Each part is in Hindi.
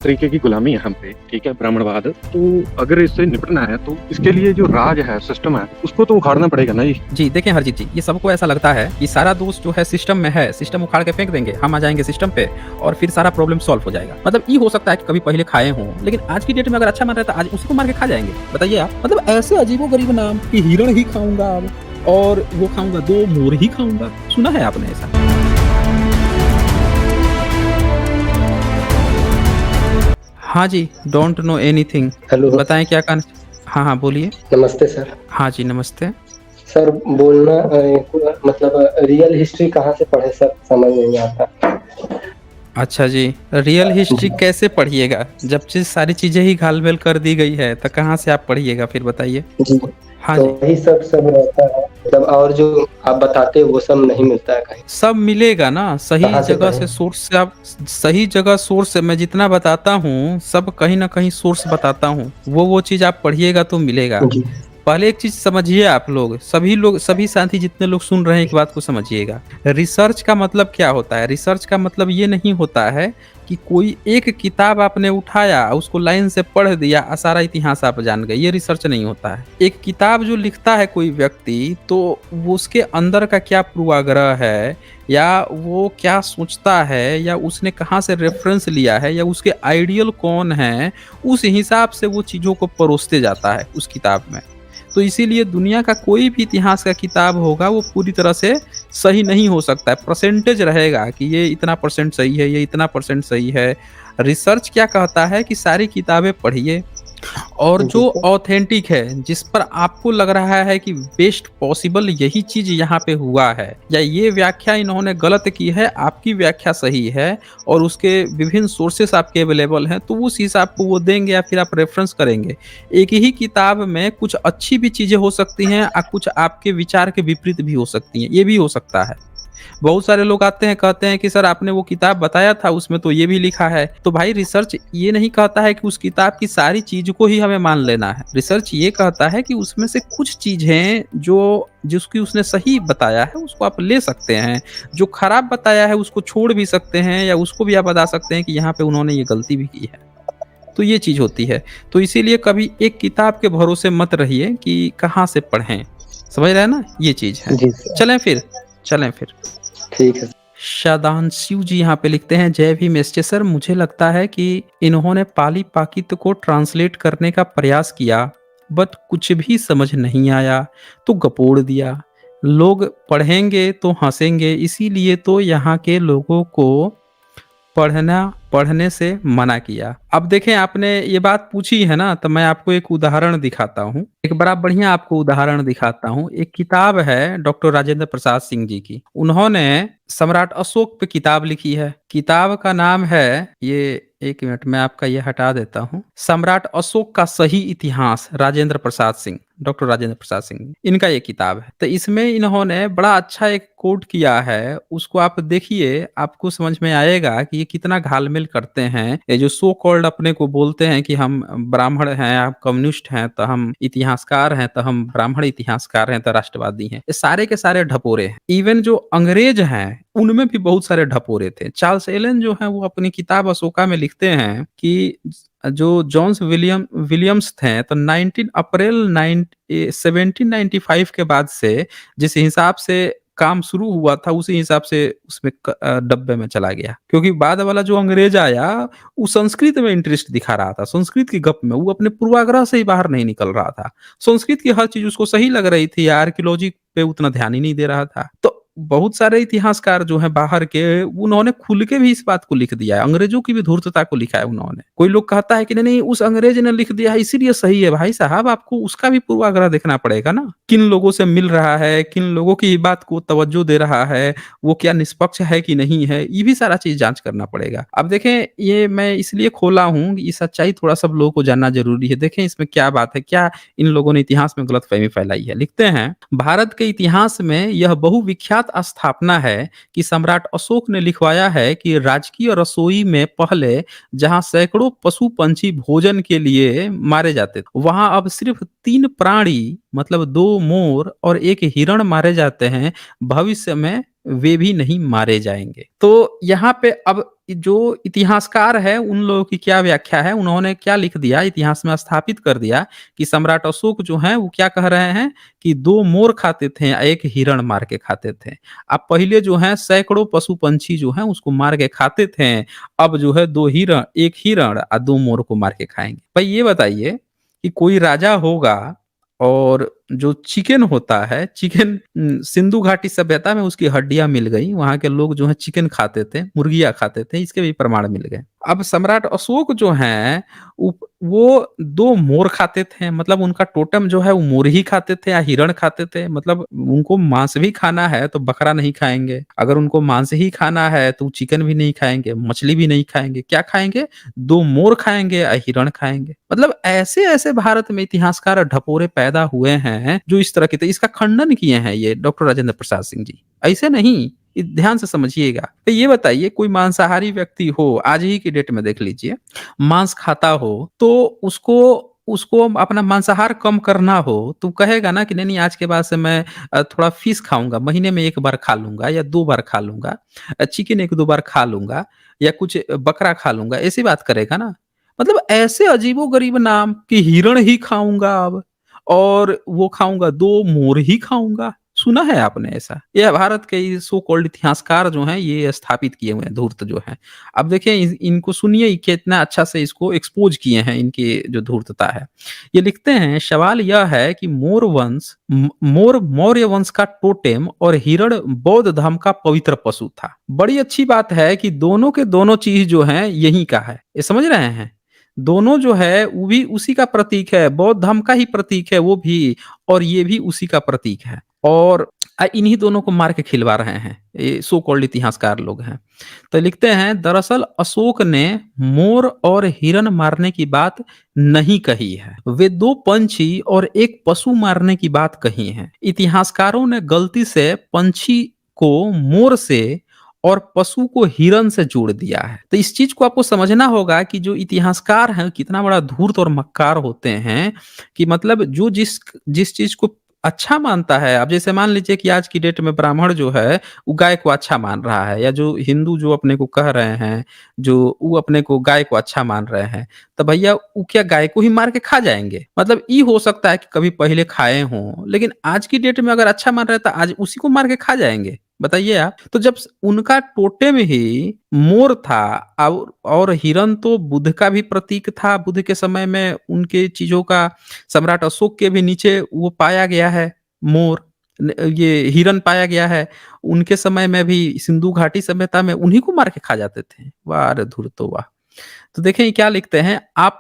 तरीके की गुलामी है हम पे, ठीक है, ब्राह्मणवाद। तो अगर इससे निपटना है तो इसके लिए जो राज है, सिस्टम है, उसको तो उखाड़ना पड़ेगा ना जी। जी, देखें हरजीत जी, ये सबको ऐसा लगता है कि सारा दोष जो है सिस्टम में है, सिस्टम उखाड़ के फेंक देंगे, हम आ जाएँगे सिस्टम पे और फिर सारा प्रॉब्लम सॉल्व हो जाएगा। मतलब ये हो सकता है कि कभी पहले खाए हों, लेकिन आज की डेट में अगर अच्छा मन रहता है, आज उसी को मार के खा जाएँगे। बताइए आप? मतलब ऐसे अजीबो-गरीब नाम कि हिरण ही खाऊँगा अब और वो खाऊँगा, 2 मोर ही खाऊँगा। सुना है आपने ऐसा? हाँ जी, डोंट नो एनीथिंग। हेलो, बताएँ क्या कहना हाँ, हाँ, बोलिए। नमस्ते सर। हाँ जी, नमस्ते। सर बोलना मतलब रियल हिस्ट्री कहाँ से पढ़े सर, समझ नहीं आता। अच्छा जी, रियल हिस्ट्री जी, कैसे पढ़िएगा? जब चीज़ सारी चीज़ें ही घाल-मेल कर दी गई है, तो कहाँ से आप पढ़िएगा फिर बताइए? जी। हाँ तो जी, वही सब रहता है, मतलब और जो आप बताते हो वो सब नहीं मिलता है कहीं। सब मिलेगा ना, सही कहाँ से जगह पढ़ें? से सोर्स से आप सही जगह सोर्स से मैं जितना बताता हूँ, सब कहीं न कहीं सोर्स बताता हूँ। वो चीज़ आप पढ़िएगा तो मिलेगा। जी, पहले एक चीज़ समझिए आप लोग, सभी साथी जितने लोग सुन रहे हैं एक बात को समझिएगा। रिसर्च का मतलब क्या होता है? रिसर्च का मतलब ये नहीं होता है कि कोई एक किताब आपने उठाया, उसको लाइन से पढ़ दिया सारा इतिहास आप जान गए, ये रिसर्च नहीं होता है। एक किताब जो लिखता है कोई व्यक्ति, तो वो उसके अंदर का क्या पूर्वाग्रह है या वो क्या सोचता है या उसने कहाँ से रेफ़रेंस लिया है या उसके आइडियल कौन हैं, उस हिसाब से वो चीज़ों को परोसते जाता है उस किताब में। तो इसीलिए दुनिया का कोई भी इतिहास का किताब होगा वो पूरी तरह से सही नहीं हो सकता है। परसेंटेज रहेगा कि ये इतना परसेंट सही है, ये इतना परसेंट सही है। रिसर्च क्या कहता है कि सारी किताबें पढ़िए और जी जो सर। ऑथेंटिक है, जिस पर आपको लग रहा है कि बेस्ट पॉसिबल यही चीज़ यहाँ पे हुआ है या ये व्याख्या इन्होंने गलत की है, आपकी व्याख्या सही है और उसके विभिन्न सोर्सेस आपके अवेलेबल हैं, तो उस हिसाब को वो देंगे या फिर आप रेफ़रेंस करेंगे। एक ही किताब में कुछ अच्छी भी चीज़ें हो सकती हैं कुछ आपके विचार के विपरीत भी हो सकती हैं, ये भी हो सकता है। बहुत सारे लोग आते हैं कहते हैं कि सर आपने वो किताब बताया था उसमें तो ये भी लिखा है। तो भाई रिसर्च ये नहीं कहता है कि उस किताब की सारी चीज़ को ही हमें मान लेना है। रिसर्च ये कहता है कि उसमें से कुछ चीज़ें जो जिसकी उसने सही बताया है उसको आप ले सकते हैं। जो खराब बताया है उसको छोड़ भी सकते हैं या उसको भी आप बता सकते हैं कि यहाँ पे उन्होंने ये गलती भी की है। तो ये चीज़ होती है। तो इसीलिए कभी एक किताब के भरोसे मत रहिए कि कहाँ से पढ़ें। समझ रहे हैं ना? ये चीज़ है। जी सर, चलें फिर चलें फिर। ठीक है। शादांशु जी यहाँ पे लिखते हैं जय भीम एसचे सर मुझे लगता है कि इन्होंने पाली पाकित को ट्रांसलेट करने का प्रयास किया बट कुछ भी समझ नहीं आया तो गपोड़ दिया लोग पढ़ेंगे तो हंसेंगे इसीलिए तो यहाँ के लोगों को पढ़ने से मना किया। अब देखें आपने ये बात पूछी है ना तो मैं आपको एक उदाहरण दिखाता हूँ। एक बड़ा बढ़िया आपको उदाहरण दिखाता हूँ। एक किताब है डॉक्टर राजेंद्र प्रसाद सिंह जी की। उन्होंने सम्राट अशोक पे किताब लिखी है। किताब का नाम है ये एक मिनट मैं आपका ये हटा देता हूँ। सम्राट अशोक का सही इतिहास राजेंद्र प्रसाद सिंह डॉक्टर राजेंद्र प्रसाद सिंह इनका ये किताब है। तो इसमें इन्होंने बड़ा अच्छा एक कोट किया है उसको आप देखिए आपको समझ में आएगा कि ये कितना घालमेल करते हैं। ये जो सो कॉल्ड अपने को बोलते हैं कि हम ब्राह्मण हैं आप कम्युनिस्ट हैं तो हम इतिहासकार हैं तो हम ब्राह्मण इतिहासकार हैं तो राष्ट्रवादी हैं ये सारे के सारे ढपोरे हैं। इवन जो अंग्रेज हैं उनमें भी बहुत सारे ढपोरे थे। चार्ल्स एलन जो है वो अपनी किताब अशोका में लिखते हैं कि जो जॉन्स विलियम्स थे तो 19 अप्रैल 1795 के बाद से जिस हिसाब से काम शुरू हुआ था उसी हिसाब से उसमें डब्बे में चला गया क्योंकि बाद वाला जो अंग्रेज आया वो संस्कृत में इंटरेस्ट दिखा रहा था। संस्कृत की गप में वो अपने पूर्वाग्रह से ही बाहर नहीं निकल रहा था। संस्कृत की हर चीज उसको सही लग रही थी। आर्कियोलॉजी पे उतना ध्यान ही नहीं दे रहा था। तो बहुत सारे इतिहासकार जो हैं बाहर के उन्होंने खुल के भी इस बात को लिख दिया है। अंग्रेजों की भी धूर्तता को लिखा है उन्होंने। कोई लोग कहता है कि नहीं नहीं उस अंग्रेज ने लिख दिया है इसीलिए सही है। भाई साहब आपको उसका भी पूर्वाग्रह देखना पड़ेगा ना। किन लोगों से मिल रहा है, किन लोगों की बात को तवज्जो दे रहा है, वो क्या निष्पक्ष है कि नहीं है, ये भी सारा चीज जांच करना पड़ेगा। अब देखें ये मैं इसलिए खोला हूँ कि ये सच्चाई थोड़ा सब लोगों को जानना जरूरी है। देखें इसमें क्या बात है, क्या इन लोगों ने इतिहास में गलतफहमी फैलाई है। लिखते हैं भारत के इतिहास में यह बहुविख्यात स्थापना है कि सम्राट अशोक ने लिखवाया है कि राजकीय रसोई में पहले जहां सैकड़ों पशु पंछी भोजन के लिए मारे जाते थे वहां अब सिर्फ 3 प्राणी मतलब 2 मोर और 1 हिरण मारे जाते हैं। भविष्य में वे भी नहीं मारे जाएंगे। तो यहाँ पे अब जो इतिहासकार है उन लोगों की क्या व्याख्या है, उन्होंने क्या लिख दिया, इतिहास में स्थापित कर दिया कि सम्राट अशोक जो हैं वो क्या कह रहे हैं कि 2 मोर खाते थे, एक हिरण मार के खाते थे। अब पहले जो है सैकड़ों पशु पंछी जो हैं उसको मार के खाते थे, अब जो है 2 हिरण, 1 हिरण और 2 मोर को मार के खाएंगे। भाई ये बताइए कि कोई राजा होगा और जो चिकन होता है, चिकन सिंधु घाटी सभ्यता में उसकी हड्डियां मिल गई, वहां के लोग जो है चिकन खाते थे, मुर्गियां खाते थे, इसके भी प्रमाण मिल गए। अब सम्राट अशोक जो हैं वो 2 मोर खाते थे, मतलब उनका टोटम जो है वो मोर ही खाते थे या हिरण खाते थे, मतलब उनको मांस भी खाना है तो बकरा नहीं खाएंगे, अगर उनको मांस ही खाना है तो चिकन भी नहीं खाएंगे, मछली भी नहीं खाएंगे, क्या खाएंगे? 2 मोर खाएंगे या हिरण खाएंगे। मतलब ऐसे ऐसे भारत में इतिहासकार ढपोरे पैदा हुए हैं जो इस तरह के थे। इसका खंडन किए हैं ये डॉक्टर राजेंद्र प्रसाद सिंह जी, ऐसे नहीं, ध्यान से समझिएगा। तो ये बताइए कोई मांसाहारी व्यक्ति हो, आज ही की डेट में देख लीजिए, मांस खाता हो तो उसको उसको अपना मांसाहार कम करना हो तो कहेगा ना कि नहीं नहीं आज के बाद से मैं थोड़ा फिश खाऊंगा, महीने में 1 बार खा लूंगा या 2 बार खा लूंगा, चिकन 1-2 बार खा लूंगा या कुछ बकरा खा लूंगा, ऐसी बात करेगा ना। मतलब ऐसे अजीबो-गरीब नाम कि हिरण ही खाऊंगा अब, और वो खाऊंगा 2 मोर ही खाऊंगा। सुना है आपने ऐसा? ये भारत के ये सो कॉल्ड इतिहासकार जो हैं ये स्थापित किए हुए हैं, धूर्त जो हैं। अब देखिए इनको सुनिए कितना अच्छा से इसको एक्सपोज किए हैं, इनकी जो धूर्तता है। ये लिखते हैं सवाल यह है कि मोर मौर्य वंश का टोटेम और हिरण बौद्ध धर्म का पवित्र पशु था। बड़ी अच्छी बात है कि दोनों के दोनों चीज जो है यही का है, ये समझ रहे हैं? दोनों जो है वो भी उसी का प्रतीक है, बौद्ध धर्म का ही प्रतीक है वो भी, और ये भी उसी का प्रतीक है, और इन्हीं दोनों को मार के खिलवा रहे हैं ये सो कॉल्ड इतिहासकार लोग हैं। तो लिखते हैं दरअसल अशोक ने मोर और हिरण मारने की बात नहीं कही है, वे 2 पंछी और 1 पशु मारने की बात कही है। इतिहासकारों ने गलती से पंछी को मोर से और पशु को हिरण से जोड़ दिया है। तो इस चीज को आपको समझना होगा कि जो इतिहासकार हैं कितना बड़ा धूर्त और मक्कार होते हैं, कि मतलब जो जिस जिस चीज को अच्छा मानता है, अब जैसे मान लीजिए कि आज की डेट में ब्राह्मण जो है वो गाय को अच्छा मान रहा है, या जो हिंदू जो अपने को कह रहे हैं जो वो अपने को गाय को अच्छा मान रहे हैं, तो भैया वो क्या गाय को ही मार के खा जाएंगे? मतलब ये हो सकता है कि कभी पहले खाए हों, लेकिन आज की डेट में अगर अच्छा मान रहे हैं तो आज उसी को मार के खा जाएंगे? बताइए आप। तो जब उनका टोटेम ही मोर था और हिरण तो बुद्ध का भी प्रतीक था, बुद्ध के समय में उनके चीजों का सम्राट अशोक के भी नीचे वो पाया गया है, मोर ये हिरण पाया गया है, उनके समय में भी सिंधु घाटी सभ्यता में उन्हीं को मार के खा जाते थे। वाह रे धुरतो वाह। तो देखें क्या लिखते हैं, आप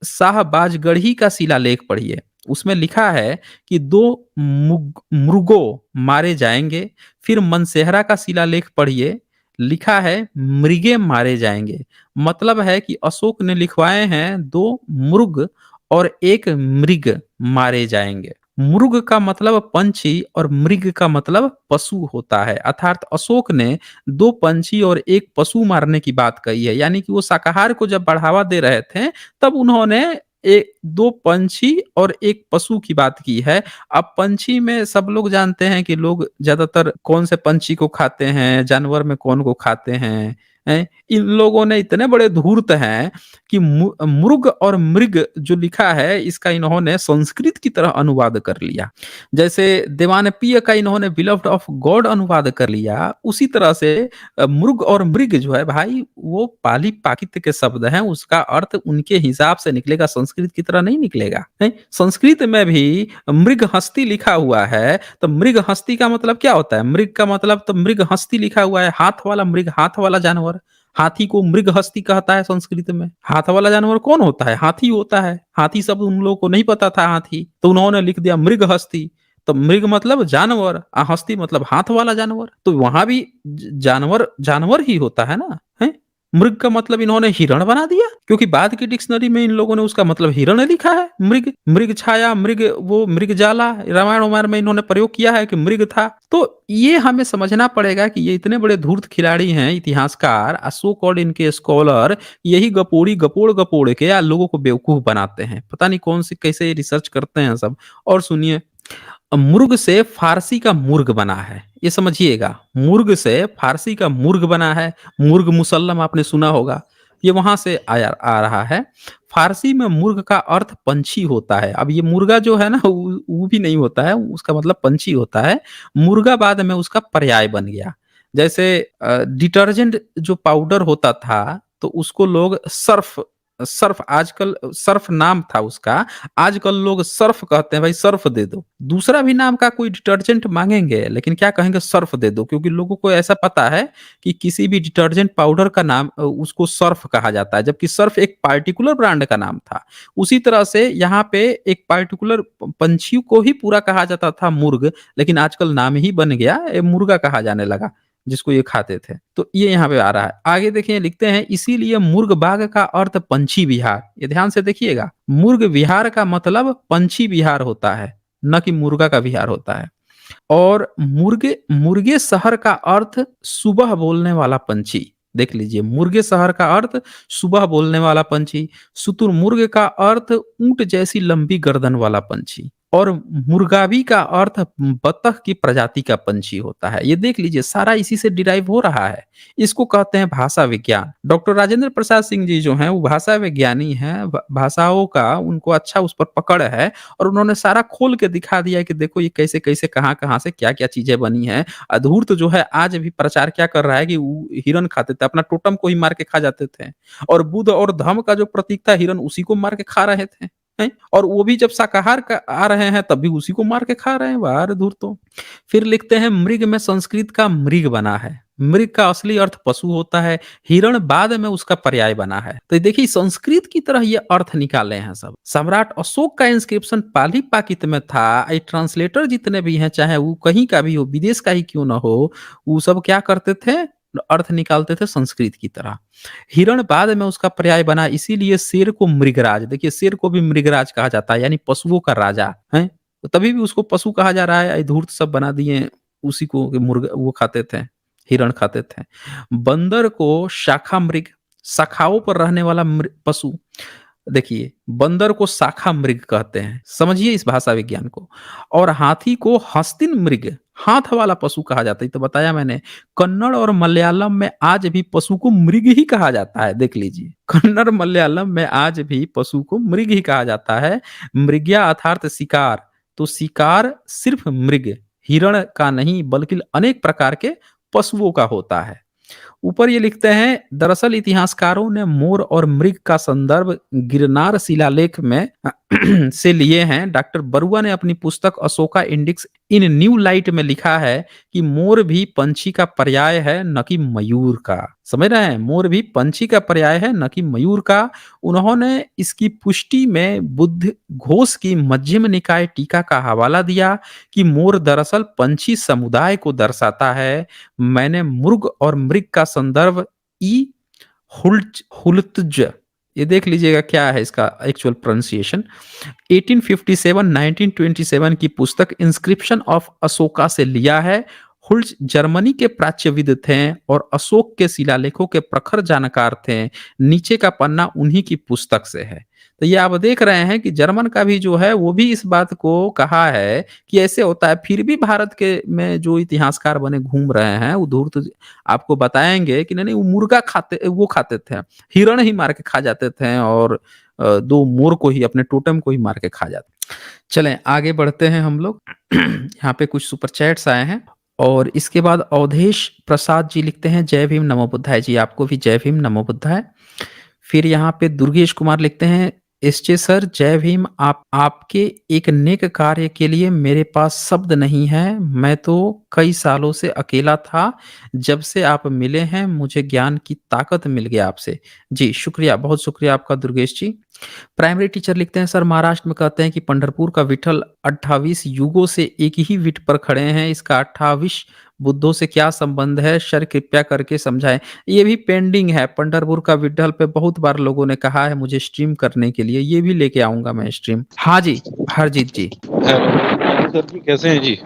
शाहबाजगढ़ी का शिलालेख पढ़िए, उसमें लिखा है कि 2 मृगो मारे जाएंगे। फिर मनसेहरा का शिलालेख पढ़िए, लिखा है मृगे मारे जाएंगे। मतलब है कि अशोक ने लिखवाए हैं 2 मृग और 1 मृग मारे जाएंगे। मृग का मतलब पंछी और मृग का मतलब पशु होता है, अर्थात अशोक ने 2 पंछी और 1 पशु मारने की बात कही है, यानी कि वो शाकाहार को जब बढ़ावा दे रहे थे तब उन्होंने 2 पंछी और 1 पशु की बात की है। अब पंछी में सब लोग जानते हैं कि लोग ज्यादातर कौन से पंछी को खाते हैं, जानवर में कौन को खाते हैं, इन लोगों ने इतने बड़े धूर्त हैं कि मृग और मृग जो लिखा है इसका इन्होंने संस्कृत की तरह अनुवाद कर लिया। जैसे देवानपीय का इन्होंने बिलव्ड ऑफ गॉड अनुवाद कर लिया, उसी तरह से मृग और मृग जो है भाई वो पाली पाकित के शब्द हैं, उसका अर्थ उनके हिसाब से निकलेगा, संस्कृत की तरह नहीं निकलेगा। संस्कृत में भी मृग हस्ती लिखा हुआ है, तो मृग हस्ती का मतलब क्या होता है? मृग का मतलब तो मृग हस्ती लिखा हुआ है, हाथ वाला मृग, हाथ वाला जानवर। हाथी को मृग हस्ती कहता है संस्कृत में। हाथ वाला जानवर कौन होता है? हाथी होता है। हाथी शब्द उन लोगों को नहीं पता था हाथी, तो उन्होंने लिख दिया मृग हस्ती। तो मृग मतलब जानवर, हस्ती मतलब हाथ वाला जानवर, तो वहां भी जानवर जानवर ही होता है ना, है? मृग का मतलब इन्होंने हिरण बना दिया, क्योंकि बाद की डिक्शनरी में इन लोगों ने उसका मतलब हिरण लिखा है। मृग, मृग छाया, मृग वो मृग जाला, रामायण में इन्होंने प्रयोग किया है कि मृग था। तो ये हमें समझना पड़ेगा कि ये इतने बड़े धूर्त खिलाड़ी हैं इतिहासकार, सो कॉल्ड इनके स्कॉलर, यही गपोड़ के या लोगों को बेवकूफ बनाते हैं। पता नहीं कौन सी कैसे रिसर्च करते हैं सब। और सुनिए मुर्ग से फारसी का मुर्ग बना है, ये समझिएगा। मुर्ग से फारसी का मुर्ग बना है। मुर्ग मुसल्लम आपने सुना होगा, ये वहां से आया आ रहा है। फारसी में मुर्ग का अर्थ पंछी होता है। अब ये मुर्गा जो है ना, वो भी नहीं होता है, उसका मतलब पंछी होता है। मुर्गा बाद में उसका पर्याय बन गया। जैसे डिटर्जेंट जो पाउडर होता था, तो उसको लोग सर्फ सर्फ आजकल सर्फ नाम था उसका, आजकल लोग सर्फ कहते हैं, भाई सर्फ दे दो। दूसरा भी नाम का कोई डिटर्जेंट मांगेंगे, लेकिन क्या कहेंगे, सर्फ दे दो, क्योंकि लोगों को ऐसा पता है कि किसी भी डिटर्जेंट पाउडर का नाम उसको सर्फ कहा जाता है, जबकि सर्फ एक पार्टिकुलर ब्रांड का नाम था। उसी तरह से यहाँ पे एक पार्टिकुलर पंछी को ही पूरा कहा जाता था मुर्ग, लेकिन आजकल नाम ही बन गया, मुर्गा कहा जाने लगा जिसको ये खाते थे। तो ये यहाँ पे आ रहा है। आगे देखिए, लिखते हैं इसीलिए मुर्ग बाग का अर्थ पंछी विहार। ये ध्यान से देखिएगा, मुर्ग विहार का मतलब पंछी विहार होता है, न कि मुर्गा का विहार होता है। और मुर्गे मुर्गे शहर का अर्थ सुबह बोलने वाला पंछी। देख लीजिए, मुर्गे शहर का अर्थ सुबह बोलने वाला पंछी। शुतुरमुर्ग का अर्थ ऊंट जैसी लंबी गर्दन वाला पंछी। और मुर्गावी का अर्थ बतख की प्रजाति का पंछी होता है। ये देख लीजिए, सारा इसी से डिराइव हो रहा है। इसको कहते हैं भाषा विज्ञान। डॉक्टर राजेंद्र प्रसाद सिंह जी जो हैं, वो भाषा विज्ञानी हैं। भाषाओं का उनको अच्छा उस पर पकड़ है, और उन्होंने सारा खोल के दिखा दिया कि देखो ये कैसे कैसे कहाँ कहाँ से क्या क्या चीजें बनी हैं। अधूर्त जो है आज भी प्रचार क्या कर रहा है कि वो हिरन खाते थे, अपना टोटम को ही मार के खा जाते थे। और बुद्ध और धर्म का जो प्रतीक था हिरन, उसी को मार के खा रहे थे हैं? और वो भी जब शाकाहार का आ रहे हैं तब भी उसी को मार के खा रहे हैं। वाह रे धूर्त। तो फिर लिखते हैं मृग में संस्कृत का मृग बना है। मृग का असली अर्थ पशु होता है, हिरण बाद में उसका पर्याय बना है। तो देखिए, संस्कृत की तरह ये अर्थ निकाले हैं सब। सम्राट अशोक का इंस्क्रिप्शन पाली पाकित में था। ये ट्रांसलेटर जितने भी हैं, चाहे वो कहीं का भी हो, विदेश का ही क्यों ना हो, वो सब क्या करते थे, अर्थ निकालते थे संस्कृत की तरह। हिरण बाद में उसका पर्याय बना, इसीलिए शेर को मृगराज। देखिए, शेर को भी मृगराज कहा जाता है, यानी पशुओं का राजा है। तो तभी भी उसको पशु कहा जा रहा है। धूर्त सब बना दिए उसी को कि मुर्गा वो खाते थे, हिरण खाते थे। बंदर को शाखा मृग, शाखाओं पर रहने वाला पशु। देखिए, बंदर को शाखा मृग कहते हैं, समझिए इस भाषा विज्ञान को। और हाथी को हस्तिन मृग, हाथ वाला पशु कहा जाता है। तो बताया मैंने, कन्नड़ और मलयालम में आज भी पशु को मृग ही कहा जाता है। देख लीजिए, कन्नड़ मलयालम में आज भी पशु को मृग ही कहा जाता है। मृग्या अर्थात शिकार। तो शिकार सिर्फ मृग, हिरण का नहीं, बल्कि अनेक प्रकार के पशुओं का होता है। ऊपर ये लिखते हैं, दरअसल इतिहासकारों ने मोर और मृग का संदर्भ गिरनार शिलालेख में से लिए हैं। डॉक्टर बरुआ ने अपनी पुस्तक अशोका इंडिक्स इन न्यू लाइट में लिखा है कि मोर भी पंछी का पर्याय है, न कि मयूर का। समझ रहे हैं, मोर भी पंछी का पर्याय है, न कि मयूर का। उन्होंने इसकी पुष्टि में बुद्ध घोष की मध्यम निकाय टीका का हवाला दिया कि मोर दरअसल पंछी समुदाय को दर्शाता है। मैंने मुर्ग और मृग का संदर्भ ई हुल्त्ज, ये देख लीजिएगा क्या है इसका एक्चुअल प्रोनाउंसिएशन, 1857-1927 की पुस्तक इंस्क्रिप्शन ऑफ अशोका से लिया है। हुल्ज जर्मनी के प्राच्यविद थे और अशोक के शिलालेखों के प्रखर जानकार थे। नीचे का पन्ना उन्हीं की पुस्तक से है। तो ये आप देख रहे हैं कि जर्मन का भी जो है वो भी इस बात को कहा है कि ऐसे होता है। फिर भी भारत के में जो इतिहासकार बने घूम रहे हैं, वो धूर्त आपको बताएंगे कि नहीं वो मुर्गा खाते, वो खाते थे, हिरण ही मार के खा जाते थे, और दो मोर को ही, अपने टोटम को ही मार के खा जाते। चलें आगे बढ़ते हैं हम लोग। यहाँ पे कुछ सुपर चैट्स आए हैं, और इसके बाद अवधेश प्रसाद जी लिखते हैं, जय भीम नमो बुद्धाय। जी आपको भी जय भीम नमो बुद्धाय। फिर यहाँ पे दुर्गेश कुमार लिखते हैं, एसचे सर जय भीम, आपके एक नेक कार्य के लिए मेरे पास शब्द नहीं है। मैं तो कई सालों से अकेला था, जब से आप मिले हैं मुझे ज्ञान की ताकत मिल गया आपसे। जी शुक्रिया, बहुत शुक्रिया आपका दुर्गेश जी। प्राइमरी टीचर लिखते हैं, सर महाराष्ट्र में कहते हैं कि पंढरपुर का विठल 28 युगों से एक ही विट पर खड़े हैं, इसका 28 बुद्धों से क्या संबंध है, सर कृपया करके समझाएं। ये भी पेंडिंग है, पंढरपुर का विठल पे बहुत बार लोगों ने कहा है मुझे स्ट्रीम करने के लिए, ये भी लेके आऊंगा मैं स्ट्रीम। हाँ जी हरजीत जी। सर जी कैसे हैं जी?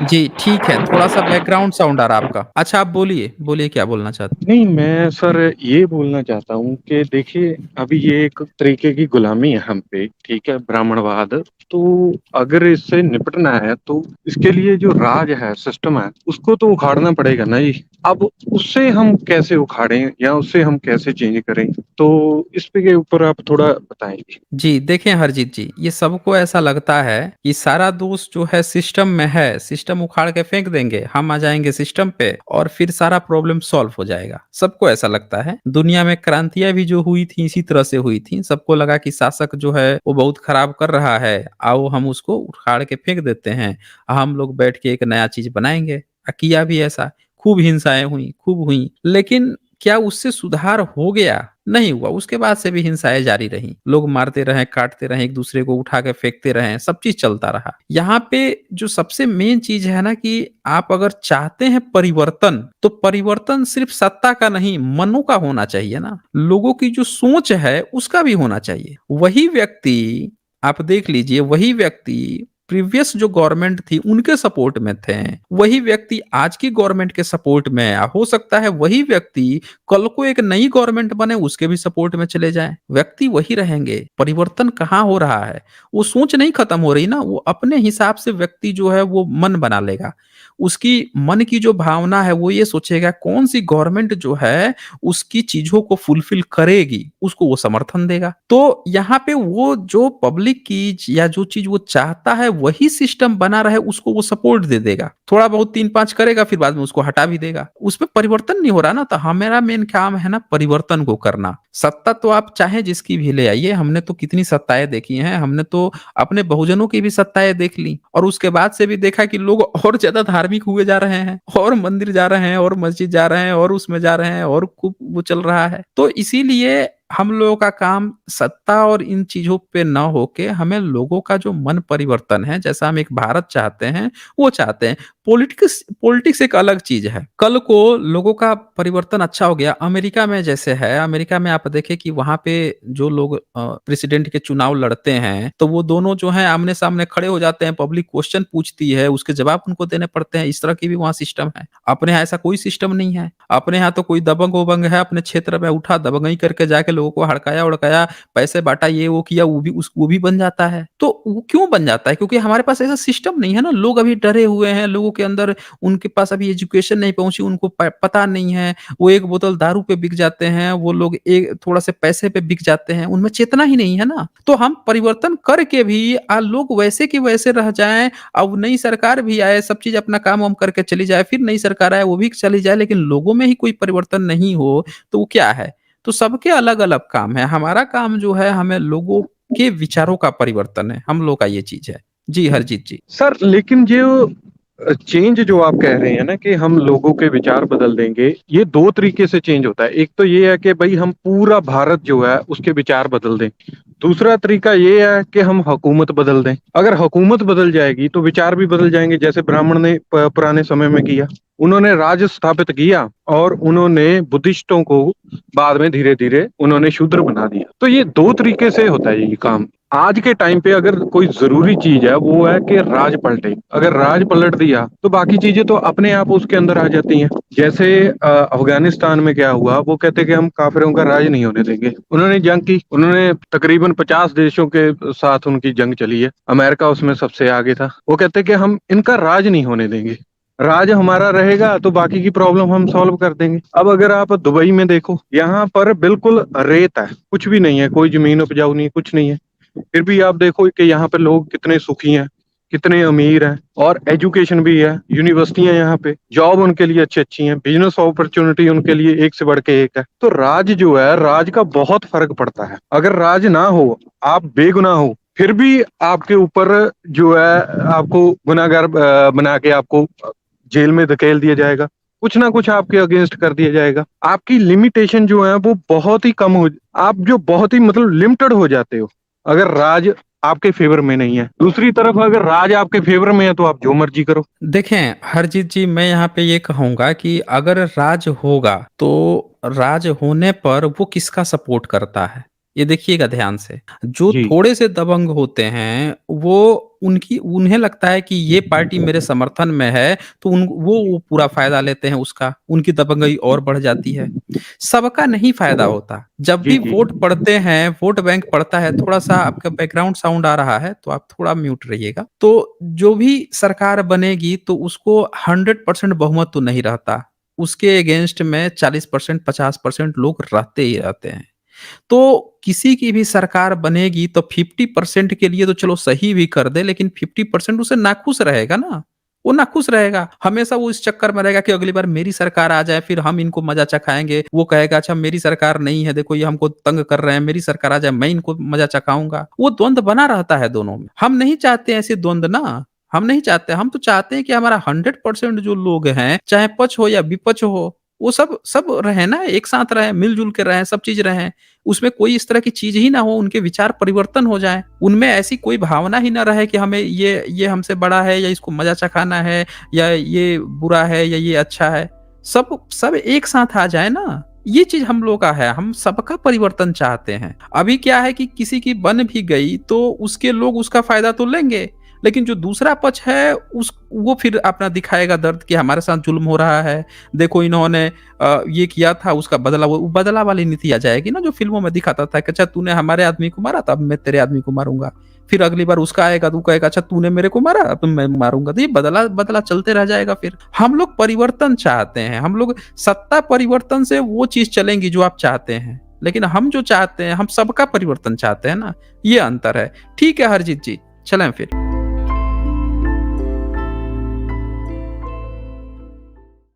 जी, ठीक है, थोड़ा-सा बैकग्राउंड साउंड आ रहा है आपका। अच्छा आप बोलिए, बोलिए क्या बोलना चाहते नहीं, मैं सर ये बोलना चाहता हूँ कि देखिए, अभी ये एक तरीके की गुलामी है हम पे, ठीक है, ब्राह्मणवाद। तो अगर इससे निपटना है, तो इसके लिए जो राज है, सिस्टम है, उसको तो उखाड़ना पड़ेगा ना जी। अब उससे हम कैसे उखाड़ें या उससे हम कैसे चेंज करें? तो इस पे के ऊपर आप थोड़ा बताएँगे। जी, देखें हरजीत जी, ये सबको ऐसा लगता है कि सारा दोष जो है सिस्टम में है, सिस्टम उखाड़ के फेंक देंगे, हम आ जाएँगे सिस्टम पे और फिर सारा प्रॉब्लम सॉल्व हो जाएगा। सबको ऐसा लगता है। दुनिया में क्रांतियाँ भी जो हुई थी इसी तरह से हुई थी। सबको लगा कि शासक जो है वो बहुत खराब कर रहा है, आओ हम उसको उखाड़ के फेंक देते हैं। हम लोग बैठ के एक नया चीज़ बनाएँगे। किया भी ऐसा, खूब हिंसाएँ हुई, खूब हुई। लेकिन क्या उससे सुधार हो गया? नहीं हुआ, उसके बाद से भी हिंसाएँ जारी रहीं। लोग मारते रहें, काटते रहें, एक-दूसरे को उठा के फेंकते रहें, सब चीज़ चलता रहा। यहाँ पे जो सबसे मेन चीज़ है ना कि आप अगर चाहते हैं परिवर्तन, तो परिवर्तन सिर्फ़ सत्ता का नहीं, मनों का होना चाहिए ना। लोगों की जो सोच है, उसका भी होना चाहिए। वही व्यक्ति आप देख लीजिए, वही व्यक्ति प्रीवियस जो गवर्नमेंट थी उनके सपोर्ट में थे, वही व्यक्ति आज की गवर्नमेंट के सपोर्ट में है। हो सकता है वही व्यक्ति कल को एक नई गवर्नमेंट बने उसके भी सपोर्ट में चले जाएं, व्यक्ति वही रहेंगे। परिवर्तन कहाँ हो रहा है? वो सोच नहीं खत्म हो रही ना, वो अपने हिसाब से व्यक्ति जो है वो मन बना लेगा। उसकी मन की जो भावना है वो ये सोचेगा कौन सी गवर्नमेंट जो है उसकी चीजों को फुलफिल करेगी, उसको वो समर्थन देगा। तो यहाँ पे वो जो पब्लिक की या जो चीज वो चाहता है वही सिस्टम बना रहे उसको वो सपोर्ट दे देगा। थोड़ा बहुत 3-5 करेगा फिर बाद में उसको हटा भी देगा। उसमें परिवर्तन नहीं हो रहा ना, तो हमारा मेन काम है ना परिवर्तन को करना। सत्ता तो आप चाहे जिसकी भी ले आइए, हमने तो कितनी सत्ताएं देखी हैं, हमने तो अपने बहुजनों की भी सत्ताएं देख ली और उसके बाद से भी देखा कि लोग और ज्यादा धार्मिक हुए जा रहे हैं और मंदिर जा रहे हैं और मस्जिद जा रहे हैं और उसमें जा रहे हैं और खूब वो चल रहा है। तो इसीलिए हम लोगों का काम सत्ता और इन चीजों पे न होके हमें लोगों का जो मन परिवर्तन है, जैसा हम एक भारत चाहते हैं वो चाहते हैं। पॉलिटिक्स पॉलिटिक्स एक अलग चीज है। कल को लोगों का परिवर्तन अच्छा हो गया, अमेरिका में जैसे है, अमेरिका में आप देखें कि वहां पे जो लोग प्रेसिडेंट के चुनाव लड़ते हैं तो वो दोनों जो है आमने सामने खड़े हो जाते हैं, पब्लिक क्वेश्चन पूछती है, उसके जवाब उनको देने पड़ते हैं। इस तरह की भी वहाँ सिस्टम है। अपने यहाँ ऐसा कोई सिस्टम नहीं है। अपने यहाँ तो कोई दबंग वबंग है अपने क्षेत्र में उठा दबंगई करके जाके लोगों को हड़काया उड़काया, पैसे बांटा, ये वो किया, वो भी बन जाता है। तो वो क्यों बन जाता है? क्योंकि हमारे पास ऐसा सिस्टम नहीं है ना। लोग अभी डरे हुए हैं, लोगों के अंदर उनके पास अभी एजुकेशन नहीं पहुंची, उनको पता नहीं है। वो एक बोतल दारू पे बिक जाते हैं, वो लोग एक थोड़ा से पैसे पे बिक जाते हैं, उनमें चेतना ही नहीं है ना। तो हम परिवर्तन करके भी लोग वैसे के वैसे रह जाएं। अब नई सरकार भी आए, सब चीज अपना काम वाम करके चली जाए, फिर नई सरकार आए वो भी चली जाए, लेकिन लोगों में ही कोई परिवर्तन नहीं हो तो वो क्या है? तो सबके अलग अलग काम है। हमारा काम जो है हमें लोगों के विचारों का परिवर्तन है, हम लोग का ये चीज है। जी हरजीत जी। सर लेकिन जो चेंज जो आप कह रहे हैं ना कि हम लोगों के विचार बदल देंगे, ये दो तरीके से चेंज होता है। एक तो ये है कि भाई हम पूरा भारत जो है उसके विचार बदल दें। दूसरा तरीका ये है कि हम हुकूमत बदल दें। अगर हुकूमत बदल जाएगी तो विचार भी बदल जाएंगे, जैसे ब्राह्मण ने पुराने समय में किया। उन्होंने राज स्थापित किया और उन्होंने बुद्धिस्टों को बाद में धीरे धीरे उन्होंने शूद्र बना दिया। तो ये दो तरीके से होता है ये काम। आज के टाइम पे अगर कोई जरूरी चीज है वो है कि राज पलटे। अगर राज पलट दिया तो बाकी चीजें तो अपने आप उसके अंदर आ जाती हैं। जैसे अफगानिस्तान में क्या हुआ, वो कहते कि हम काफिरों का राज नहीं होने देंगे। उन्होंने जंग की, उन्होंने तकरीबन 50 देशों के साथ उनकी जंग चली है। अमेरिका उसमें सबसे आगे था। वो कहते कि हम इनका राज नहीं होने देंगे, राज हमारा रहेगा तो बाकी की प्रॉब्लम हम सॉल्व कर देंगे। अब अगर आप दुबई में देखो, यहाँ पर बिल्कुल रेत है, कुछ भी नहीं है, कोई जमीन उपजाऊ नहीं है, कुछ नहीं है। फिर भी आप देखो कि यहाँ पे लोग कितने सुखी हैं, कितने अमीर हैं, और एजुकेशन भी है, यूनिवर्सिटियां यहाँ पे, जॉब उनके लिए अच्छी अच्छी हैं, बिजनेस अपॉर्चुनिटी उनके लिए एक से बढ़ के एक है। तो राज जो है, राज का बहुत फर्क पड़ता है। अगर राज ना हो, आप बेगुनाह हो, फिर भी आपके ऊपर जो है आपको गुनाहगार बना के आपको जेल में धकेल दिया जाएगा, कुछ ना कुछ आपके अगेंस्ट कर दिया जाएगा। आपकी लिमिटेशन जो है वो बहुत ही कम हो, आप जो बहुत ही मतलब लिमिटेड हो जाते हो अगर राज आपके फेवर में नहीं है। दूसरी तरफ अगर राज आपके फेवर में है तो आप जो मर्जी करो। देखें हरजीत जी, मैं यहाँ पे ये कहूंगा कि अगर राज होगा तो राज होने पर वो किसका सपोर्ट करता है, ये देखिएगा ध्यान से। जो जी। थोड़े से दबंग होते हैं वो उन्हें लगता है कि ये पार्टी मेरे समर्थन में है, तो वो पूरा फायदा लेते हैं उसका, उनकी दबंगई और बढ़ जाती है। सबका नहीं फायदा होता। जब जी भी जी। वोट पड़ते हैं, वोट बैंक पड़ता है, थोड़ा-सा आपका बैकग्राउंड साउंड आ रहा है, तो आप थोड़ा म्यूट रहिएगा। तो जो भी सरकार बनेगी, तो उसको 100% बहुमत तो नहीं रहता। उसके अगेंस्ट में 40% 50% लोग रहते ही रहते हैं। तो किसी की भी सरकार बनेगी तो 50% के लिए तो चलो सही भी कर दे, लेकिन 50% उसे नाखुश रहेगा ना, वो नाखुश रहेगा। हमेशा वो इस चक्कर में रहेगा कि अगली बार मेरी सरकार आ जाए, फिर हम इनको मजा चखाएँगे। वो कहेगा अच्छा मेरी सरकार नहीं है, देखो ये हमको तंग कर रहे हैं, मेरी सरकार आ जाए मैं इनको मजा चखाऊँगा। वो द्वंद बना रहता है दोनों में। हम नहीं चाहते ऐसे द्वंद ना, हम नहीं चाहते। हम तो चाहते हैं कि हमारा 100% जो लोग हैं, चाहे पक्ष हो या विपक्ष हो, वो सब सब रहें ना, एक साथ रहें, मिल-जुल के रहें, सब चीज़ रहें। उसमें कोई इस तरह की चीज़ ही ना हो, उनके विचार परिवर्तन हो जाएँ। उनमें ऐसी कोई भावना ही ना रहे कि हमें ये हमसे बड़ा है या इसको मज़ा चखाना है या ये बुरा है या ये अच्छा है। सब सब एक साथ आ जाए ना, ये चीज़ हम लोग का है, हम सबका परिवर्तन चाहते हैं। अभी क्या है कि किसी की बन भी गई तो उसके लोग उसका फ़ायदा तो लेंगे, लेकिन जो दूसरा पक्ष है वो फिर अपना दिखाएगा दर्द कि हमारे साथ जुल्म हो रहा है, देखो इन्होंने ये किया था उसका बदला, वो बदला वाली नीति आ जाएगी ना, जो फ़िल्मों में दिखाता था कि अच्छा तूने हमारे आदमी को मारा, तो अब मैं तेरे आदमी को मारूँगा। फिर अगली बार उसका आएगा तो वो कहेगा अच्छा तूने मेरे को मारा, अब मैं मारूँगा। तो ये बदला चलते रह जाएगा फिर। हम लोग परिवर्तन चाहते हैं, हम लोग सत्ता परिवर्तन से वो चीज़ चलेंगी जो आप चाहते हैं। लेकिन हम जो चाहते हैं, हम सबका परिवर्तन चाहते हैं ना, ये अंतर है। ठीक है हरजीत जी, चलें फिर।